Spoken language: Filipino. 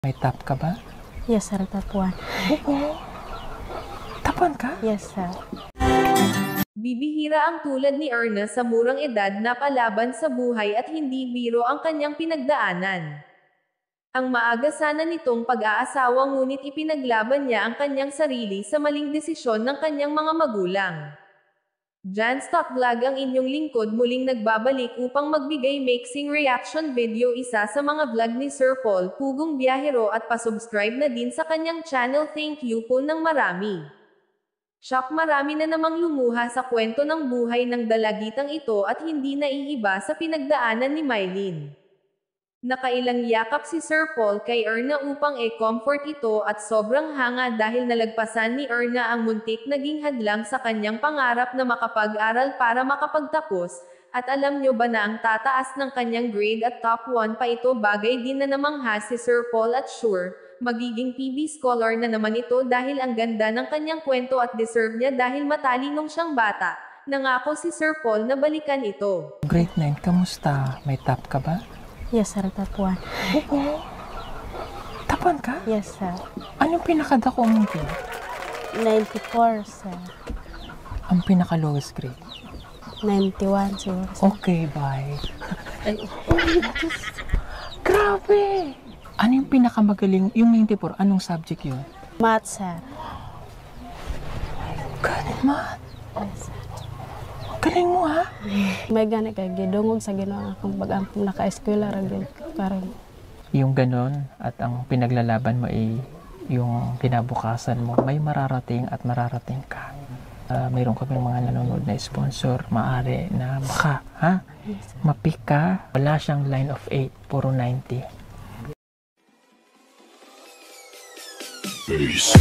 May tap ka ba? Yes, sir. Tapuan. Oo. Tapuan ka? Yes, sir. Bibihira ang tulad ni Erna sa murang edad na palaban sa buhay at hindi biro ang kanyang pinagdaanan. Ang maaga sana nitong pag-aasawa ngunit ipinaglaban niya ang kanyang sarili sa maling desisyon ng kanyang mga magulang. Jan Stock Vlog ang inyong lingkod muling nagbabalik upang magbigay mixing reaction video isa sa mga vlog ni Sir Paul Pugong Biyahero at pasubscribe na din sa kanyang channel. Thank you po ng marami. Shock, marami na namang lumuha sa kwento ng buhay ng dalagitang ito at hindi naiiba sa pinagdaanan ni Mylene. Nakailang yakap si Sir Paul kay Erna upang i-comfort ito at sobrang hanga dahil nalagpasan ni Erna ang muntik naging hadlang sa kanyang pangarap na makapag-aral para makapagtapos, at alam nyo ba na ang tataas ng kanyang grade at top 1 pa ito, bagay din na namangha si Sir Paul at sure, magiging PB scholar na naman ito dahil ang ganda ng kanyang kwento at deserve niya dahil matalinong siyang bata. Nangako si Sir Paul na balikan ito. Grade 9, kamusta? May tap ka ba? Yes, sir. Tapuan. Oo. Tapuan ka? Yes, sir. Anong pinakadako mong grade? 94, sir. Ang pinaka-lowest grade? 91, siguro, sir. Okay, bye. Ay, Grabe! Ano yung pinakamagaling? Yung 94, anong subject yun? math, sir. Galing, math. Yes, sir. Galing mo, ha? May gani kay gidungog sa ginawa akong pag-ampong naka-eskwela ragil karon. Yung ganon at ang pinaglalaban mo ay yung kinabukasan mo, may mararating at mararating ka. Mayroon kami mga nanonood na sponsor, maaari na baka, ha? Yes, Mapick ka, wala siyang line of 8, puro 90. Peace.